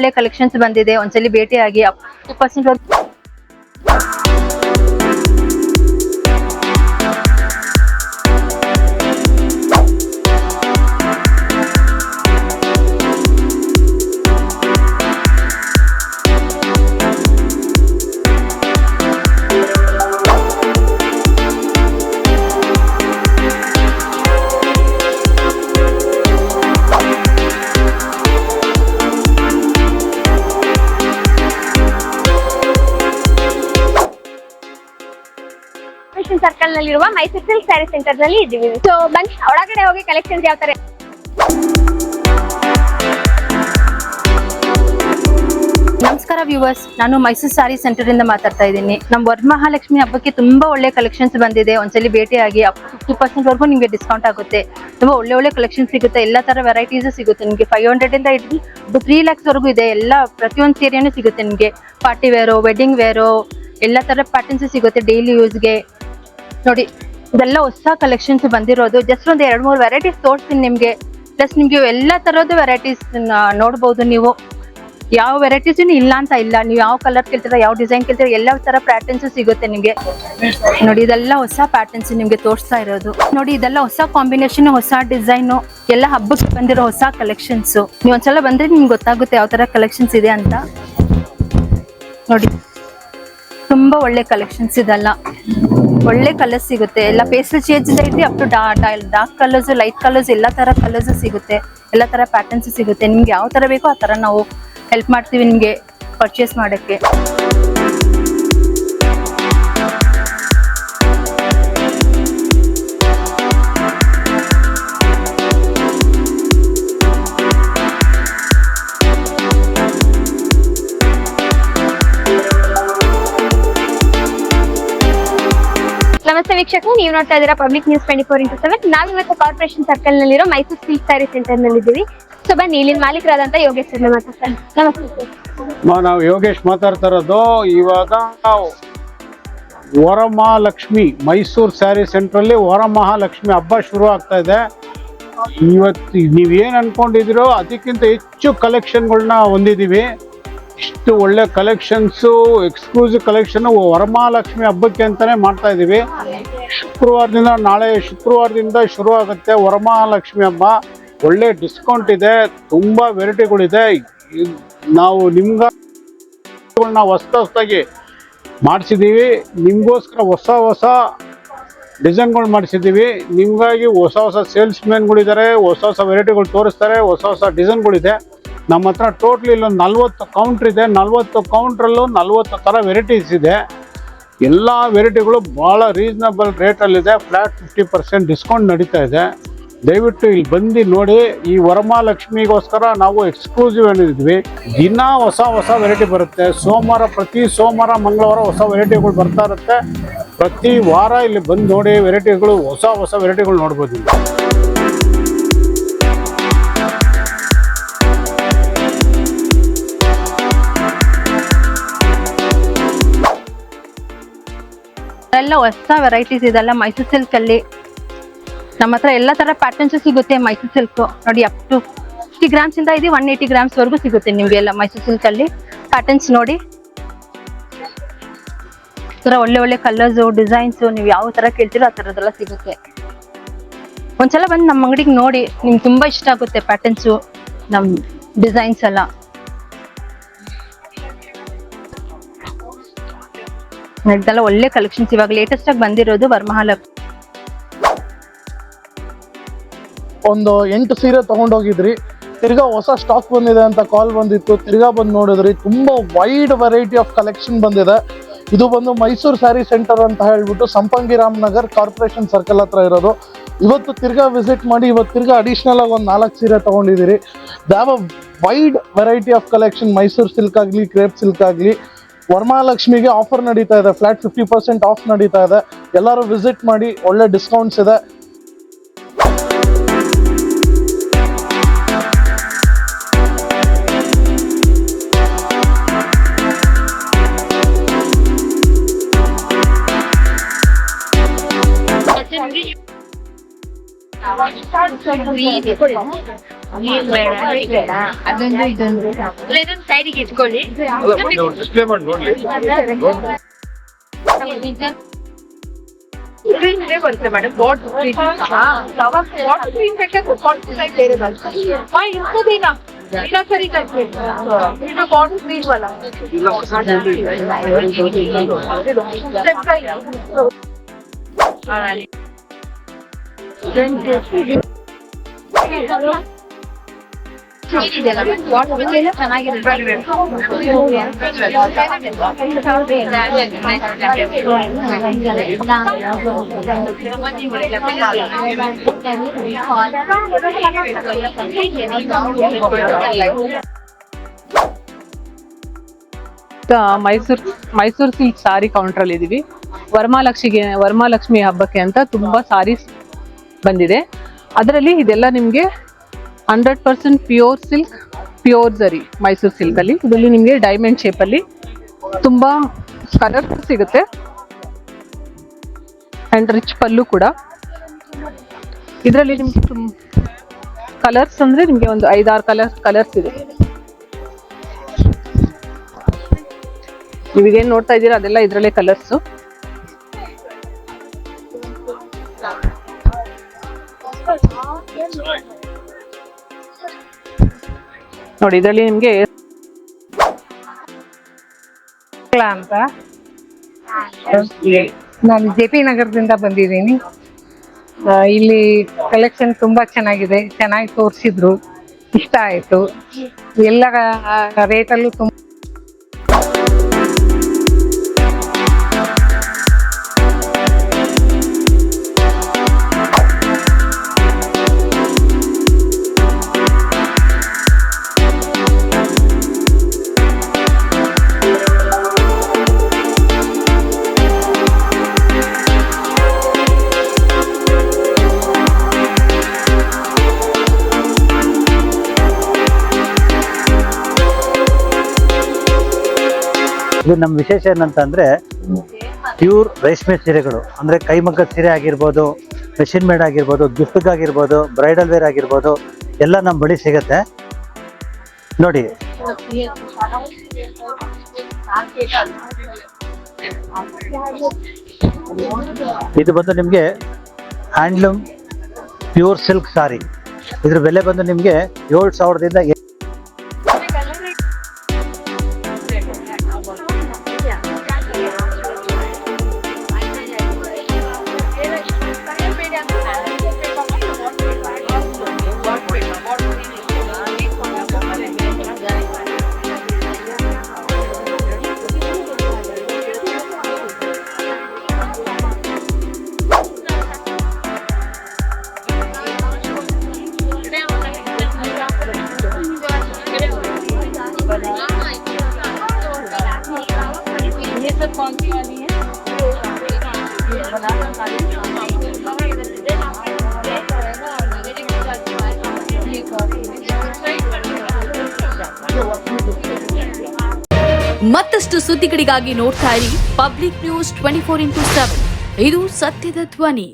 ಒಳ್ಳೆ ಕಲೆಕ್ಷನ್ಸ್ ಬಂದಿದೆ, ಒಂದ್ಸಲಿ ಭೇಟಿ ಆಗಿ. 50% ಸರ್ಕಲ್ ನಲ್ಲಿರುವ ಮೈಸೂರು ಸಿಲ್ಕ್ ಸ್ಯಾರಿ ಸೆಂಟರ್ ನಲ್ಲಿ ಇದ್ದೀವಿ. ಸೊ ಬನ್ನಿ ಒಳಗಡೆ ಹೋಗಿ ಕಲೆಕ್ಷನ್ಸ್ ಯಾವ ತರ. ನಮಸ್ಕಾರ ವ್ಯೂವರ್ಸ್, ನಾನು ಮೈಸೂರು ಸ್ಯಾರಿ ಸೆಂಟರ್ ಇಂದ ಮಾತಾಡ್ತಾ ಇದ್ದೀನಿ. ನಮ್ಮ ವರಮಹಾಲಕ್ಷ್ಮಿ ಹಬ್ಬಕ್ಕೆ ತುಂಬಾ ಒಳ್ಳೆ ಕಲೆಕ್ಷನ್ಸ್ ಬಂದಿದೆ, ಒಂದ್ಸಲಿ ಭೇಟಿ ಆಗಿ. 50% ವರೆಗೂ ನಿಮಗೆ ಡಿಸ್ಕೌಂಟ್ ಆಗುತ್ತೆ. ತುಂಬಾ ಒಳ್ಳೆ ಕಲೆಕ್ಷನ್ ಸಿಗುತ್ತೆ, ಎಲ್ಲಾ ತರ ವೆರೈಟೀಸ್ ಸಿಗುತ್ತೆ ನಿಮಗೆ. 500 ಇಂದ ಹಿಡಿದು 3 lakhs ವರೆಗೂ ಇದೆ. ಎಲ್ಲ ಪ್ರತಿಯೊಂದು ಸೀರೆನೂ ಸಿಗುತ್ತೆ ನಿಮಗೆ. ಪಾರ್ಟಿ ವೇರು, ವೆಡ್ಡಿಂಗ್ ವೇರು, ಎಲ್ಲಾ ತರ ಪ್ಯಾಟರ್ನ್ಸ್ ಸಿಗುತ್ತೆ ಡೈಲಿ ಯೂಸ್ಗೆ. ನೋಡಿ, ಇದೆಲ್ಲ ಹೊಸ ಕಲೆಕ್ಷನ್ಸ್ ಬಂದಿರೋದು. ಜಸ್ಟ್ ಒಂದು 2-3 ವೆರೈಟೀಸ್ ತೋರಿಸ್ತೀನಿ ನಿಮ್ಗೆ. ಪ್ಲಸ್ ನಿಮ್ಗೆ ಎಲ್ಲಾ ತರದ್ದು ವೆರೈಟೀಸ್ ನೋಡ್ಬೋದು ನೀವು. ಯಾವ ವೆರೈಟೀಸ್ ಇಲ್ಲ ಅಂತ ಇಲ್ಲ, ನೀವು ಯಾವ ಕಲರ್ ಕೇಳ್ತೀರಾ, ಯಾವ ಡಿಸೈನ್ ಕೇಳ್ತೀರಾ, ಎಲ್ಲ ತರ ಪ್ಯಾಟರ್ನ್ಸ್ ಸಿಗುತ್ತೆ ನಿಮ್ಗೆ. ನೋಡಿ, ಇದೆಲ್ಲ ಹೊಸ ಪ್ಯಾಟರ್ನ್ಸ್ ನಿಮ್ಗೆ ತೋರಿಸ್ತಾ ಇರೋದು. ನೋಡಿ, ಇದೆಲ್ಲ ಹೊಸ ಕಾಂಬಿನೇಷನ್, ಹೊಸ ಡಿಸೈನ್, ಎಲ್ಲ ಹಬ್ಬಕ್ಕೆ ಬಂದಿರೋ ಹೊಸ ಕಲೆಕ್ಷನ್ಸ್. ನೀವು ಒಂದ್ಸಲ ಬಂದ್ರೆ ನಿಮ್ಗೆ ಗೊತ್ತಾಗುತ್ತೆ ಯಾವ ತರ ಕಲೆಕ್ಷನ್ಸ್ ಇದೆ ಅಂತ. ನೋಡಿ, ತುಂಬಾ ಒಳ್ಳೆ ಕಲೆಕ್ಷನ್ಸ್ ಇದೆಲ್ಲ. ಒಳ್ಳೆ ಕಲರ್ಸ್ ಸಿಗುತ್ತೆ, ಎಲ್ಲ ಪೇಸ್ಟಲ್ ಶೇಡ್ಸ್ ಇಂದ ಹಿಡಿದು up to dark colours, light colours, ಎಲ್ಲ ತರ ಕಲರ್ಸ್ ಸಿಗುತ್ತೆ, ಎಲ್ಲ ತರ ಪ್ಯಾಟರ್ನ್ಸ್ ಸಿಗುತ್ತೆ. ನಿಮ್ಗೆ ಯಾವ ತರ ಬೇಕೋ ಆ ತರ ನಾವು ಹೆಲ್ಪ್ ಮಾಡ್ತೀವಿ ನಿಮ್ಗೆ ಪರ್ಚೇಸ್ ಮಾಡಕ್ಕೆ. ನಮಸ್ತೆ ವೀಕ್ಷಕರು, ನೀವು ನೋಡ್ತಾ ಇದ್ದೀರಾ ಪಬ್ಲಿಕ್ ನ್ಯೂಸ್ 24x7. ನಾವಿವತ್ತು ಕಾರ್ಪೊರೇಷನ್ ಸರ್ಕಲ್ ನಲ್ಲಿರೋ ಮೈಸೂರು ಸಿಲ್ಕ್ ಸ್ಯಾರಿ ಸೆಂಟರ್ ನಲ್ಲಿ ಇದ್ದೀವಿ. ಸೊ ಬನ್ನಿ, ಇಲ್ಲಿನ ಮಾಲೀಕರಾದಂತ ಯೋಗೇಶ್ ಅವ್ರನ್ನ ಮಾತಾಡ್ತಾರೆ. ನಮಸ್ತೆ. ನಾವು ಯೋಗೇಶ್ ಮಾತಾಡ್ತಾ ಇರೋದು. ಇವಾಗ ವರಮಹಾಲಕ್ಷ್ಮಿ ಮೈಸೂರು ಸ್ಯಾರಿ ಸೆಂಟ್ರಲ್ಲಿ ವರಮಹಾಲಕ್ಷ್ಮಿ ಹಬ್ಬ ಶುರು ಆಗ್ತಾ ಇದೆ. ಇವತ್ತು ನೀವೇನು ಅನ್ಕೊಂಡಿದ್ದೀರೋ ಅದಕ್ಕಿಂತ ಹೆಚ್ಚು ಕಲೆಕ್ಷನ್ಗಳನ್ನ ಹೊಂದಿದ್ದೀವಿ. ಇಷ್ಟು ಒಳ್ಳೆ ಕಲೆಕ್ಷನ್ಸು, ಎಕ್ಸ್ಕ್ಲೂಸಿವ್ ಕಲೆಕ್ಷನ್ ವರಮಹಾಲಕ್ಷ್ಮಿ ಹಬ್ಬಕ್ಕೆ ಅಂತಾನೆ ಮಾಡ್ತಾ ಇದ್ದೀವಿ. ನಾಳೆ ಶುಕ್ರವಾರದಿಂದ ಶುರು ಆಗುತ್ತೆ ವರಮಹಾಲಕ್ಷ್ಮಿ ಹಬ್ಬ. ಒಳ್ಳೆ ಡಿಸ್ಕೌಂಟ್ ಇದೆ, ತುಂಬ ವೆರೈಟಿಗಳಿದೆ. ನಾವು ನಿಮ್ಗಳನ್ನ ಹೊಸದಾಗಿ ಮಾಡಿಸಿದ್ದೀವಿ. ನಿಮಗೋಸ್ಕರ ಹೊಸ ಡಿಸೈನ್ಗಳು ಮಾಡಿಸಿದ್ದೀವಿ. ನಿಮಗಾಗಿ ಹೊಸ ಸೇಲ್ಸ್ ಮ್ಯಾನ್ಗಳಿದ್ದಾರೆ, ಹೊಸ ವೆರೈಟಿಗಳು ತೋರಿಸ್ತಾರೆ, ಹೊಸ ಡಿಸೈನ್ಗಳಿದೆ. ನಮ್ಮ ಹತ್ರ ಟೋಟ್ಲಿ ಇಲ್ಲೊಂದು 40 ಕೌಂಟ್ರ್ ಇದೆ. 40 ಕೌಂಟ್ರಲ್ಲೂ 40 ಥರ ವೆರೈಟೀಸ್ ಇದೆ. ಎಲ್ಲ ವೆರೈಟಿಗಳು ಭಾಳ ರೀಸನಬಲ್ ರೇಟಲ್ಲಿದೆ. ಫ್ಲ್ಯಾಟ್ 50% ಡಿಸ್ಕೌಂಟ್ ನಡೀತಾ ಇದೆ. ದಯವಿಟ್ಟು ಇಲ್ಲಿ ಬಂದು ನೋಡಿ. ಈ ವರಮಹಾಲಕ್ಷ್ಮಿಗೋಸ್ಕರ ನಾವು ಎಕ್ಸ್ಕ್ಲೂಸಿವ್ ಏನಿದ್ವಿ. ದಿನ ಹೊಸ ವೆರೈಟಿ ಬರುತ್ತೆ. ಪ್ರತಿ ಸೋಮವಾರ ಮಂಗಳವಾರ ಹೊಸ ವೆರೈಟಿಗಳು ಬರ್ತಾ ಇರುತ್ತೆ. ಪ್ರತಿ ವಾರ ಇಲ್ಲಿ ಬಂದು ನೋಡಿ, ವೆರೈಟಿಗಳು ಹೊಸ ವೆರೈಟಿಗಳು ನೋಡ್ಬೋದು. ಎಲ್ಲ ಹೊಸ ವೆರೈಟೀಸ್ ಇದೆಲ್ಲ ಮೈಸೂರು ಸಿಲ್ಕ್ ಅಲ್ಲಿ. ನಮ್ಮ ಹತ್ರ ಎಲ್ಲ ತರ ಪ್ಯಾಟರ್ನ್ಸ್ ಸಿಗುತ್ತೆ ಮೈಸೂರು ಸಿಲ್ಕ್. ನೋಡಿ, ಅಪ್ ಟು 50 ಗ್ರಾಮ್ಸ್ ಇಂದ ಇದೆ 180 ಗ್ರಾಮ್ಸ್ ವರೆಗೂ ಸಿಗುತ್ತೆ ನಿಮ್ಗೆ ಎಲ್ಲ ಮೈಸೂರು ಸಿಲ್ಕ್ ಅಲ್ಲಿ. ಪ್ಯಾಟರ್ನ್ಸ್ ನೋಡಿ, ತರ ಒಳ್ಳೆ ಕಲರ್ಸ್, ಡಿಸೈನ್ಸ್, ನೀವು ಯಾವ ತರ ಕೇಳ್ತೀರೋ ಆ ತರದೆಲ್ಲ ಸಿಗುತ್ತೆ. ಒಂದ್ಸಲ ಬಂದು ನಮ್ಮ ಅಂಗಡಿಗೆ ನೋಡಿ, ನಿಮ್ಗೆ ತುಂಬಾ ಇಷ್ಟ ಆಗುತ್ತೆ ಪ್ಯಾಟರ್ನ್ಸು, ನಮ್ ಡಿಸೈನ್ಸ್ ಎಲ್ಲ. ಇದೆಲ್ಲ ಒಳ್ಳೆ ಕಲೆಕ್ಷನ್ಸ್ ಇವಾಗ ಲೇಟೆಸ್ಟ್ ಆಗಿ ಬಂದಿರೋದು ವರಮಹಾಲಕ್ಷ್ಮಿ. ಒಂದು 8 ಸೀರೆ ತಗೊಂಡೋಗಿದ್ರಿ, ತಿರ್ಗಾ ಹೊಸ ಸ್ಟಾಕ್ ಬಂದಿದೆ ಅಂತ ಕಾಲ್ ಬಂದಿತ್ತು. ತಿರ್ಗಾ ಬಂದು ನೋಡಿದ್ರಿ, ತುಂಬಾ ವೈಡ್ ವೆರೈಟಿ ಆಫ್ ಕಲೆಕ್ಷನ್ ಬಂದಿದೆ. ಇದು ಬಂದು ಮೈಸೂರು ಸ್ಯಾರಿ ಸೆಂಟರ್ ಅಂತ ಹೇಳ್ಬಿಟ್ಟು ಸಂಪಂಗಿ ರಾಮನಗರ್ ಕಾರ್ಪೊರೇಷನ್ ಸರ್ಕಲ್ ಹತ್ರ ಇರೋದು. ಇವತ್ತು ತಿರ್ಗಾ ವಿಸಿಟ್ ಮಾಡಿ, ಇವತ್ತು ತಿರ್ಗಾ ಅಡಿಷನಲ್ ಆಗಿ ಒಂದು 4 ಸೀರೆ ತಗೊಂಡಿದ್ದೀರಿ. They've wide variety of collection. Mysore silk ಆಗಲಿ, ಕ್ರೇಪ್ ಸಿಲ್ಕ್ ಆಗಲಿ. ವರಮಹಾಲಕ್ಷ್ಮಿಗೆ ಆಫರ್ ನಡೀತಾ ಇದೆ, ಫ್ಲಾಟ್ 50% ಆಫ್ ನಡೀತಾ ಇದೆ. ಎಲ್ಲರೂ ವಿಸಿಟ್ ಮಾಡಿ, ಒಳ್ಳೆ ಡಿಸ್ಕೌಂಟ್ಸ್ ಇದೆ. ಅದೊಂದು ಇದೊಂದು ಸೈಡಿಗೆ ಇಟ್ಕೊಳ್ಳಿ. ಡಿಸ್ಪ್ಲೇ ಮಾಡಿ ನೋಡ್ಲಿ. ಬರುತ್ತೆ ಮೇಡಮ್ ಬಾಟ್ ಸ್ಕ್ರೀನ್ ಬೇಕಾದ್ರೆ ಕಾನ್ಸಂಟ್ರೇಟ್ ಬೇರೆ ಬರ್ತದೆ ಇಂಥದ್ದೇನಾ ಸರಿ ಇದು ಬಾಟ್ ಸ್ಕ್ರೀನ್ ವಲ್ಲ ಮೈಸೂರು ಸಿಲ್ಕ್ ಸಾರಿ ಕೌಂಟರ್ ಅಲ್ಲಿ ಇದೀವಿ. ವರಮಹಾಲಕ್ಷ್ಮಿ ಹಬ್ಬಕ್ಕೆ ಅಂತ ತುಂಬಾ ಸಾರೀಸ್ ಬಂದಿದೆ. ಅದರಲ್ಲಿ ಇದೆಲ್ಲ ನಿಮ್ಗೆ 100% ಪ್ಯೂರ್ ಸಿಲ್ಕ್, ಪ್ಯೂರ್ ಜರಿ ಮೈಸೂರು ಸಿಲ್ಕ್ ಅಲ್ಲಿ. ಇದರಲ್ಲಿ ನಿಮ್ಗೆ ಡೈಮಂಡ್ ಶೇಪ್ ಅಲ್ಲಿ ತುಂಬಾ ಕಲರ್ ಸಿಗುತ್ತೆ ಅಂಡ್ ರಿಚ್ ಪಲ್ಲು ಕೂಡ. ಇದರಲ್ಲಿ ನಿಮ್ಗೆ ಕಲರ್ಸ್ ಅಂದ್ರೆ ನಿಮ್ಗೆ ಒಂದು 5-6 ಕಲರ್ಸ್ ಇದೆ. ನೀವೇನ್ ನೋಡ್ತಾ ಇದ್ದೀರಾ ಅದೆಲ್ಲ ಇದ್ರಲ್ಲೇ ಕಲರ್ಸ್. ನೋಡಿ ಇದರಲ್ಲಿ ನಿಮ್ಗೆ ಅಂತ ನಾನು JP ನಗರದಿಂದ ಬಂದಿದ್ದೀನಿ. ಇಲ್ಲಿ ಕಲೆಕ್ಷನ್ ತುಂಬಾ ಚೆನ್ನಾಗಿದೆ, ಚೆನ್ನಾಗಿ ತೋರಿಸಿದ್ರು, ಇಷ್ಟ ಆಯ್ತು. ಎಲ್ಲ ರೇಟಲ್ಲೂ ತುಂಬ ಇದು ನಮ್ಮ ವಿಶೇಷ ಏನಂತಂದ್ರೆ ಪ್ಯೂರ್ ರೇಷ್ಮೆ ಸೀರೆಗಳು, ಅಂದ್ರೆ ಕೈಮಗ್ಗದ ಸೀರೆ ಆಗಿರ್ಬೋದು, ಮೆಷಿನ್ ಮೇಡ್ ಆಗಿರ್ಬೋದು, ಗಿಫ್ಟ್ ಆಗಿರ್ಬೋದು, ಬ್ರೈಡಲ್ ವೇರ್ ಆಗಿರ್ಬೋದು, ಎಲ್ಲ ನಮ್ಮ ಬಳಿ ಸಿಗತ್ತೆ. ನೋಡಿ ಇದು ಬಂದು ನಿಮ್ಗೆ ಹ್ಯಾಂಡ್ಲೂಮ್ ಪ್ಯೂರ್ ಸಿಲ್ಕ್ ಸಾರಿ. ಇದ್ರ ಬೆಲೆ ಬಂದು ನಿಮ್ಗೆ 7,000ದಿಂದ ಮತ್ತಷ್ಟು ಸುದ್ದಿಗಳಿಗಾಗಿ ನೋಡ್ತಾ ಇರಿ ಪಬ್ಲಿಕ್ ನ್ಯೂಸ್ 24x7. ಇದು ಸತ್ಯದ ಧ್ವನಿ.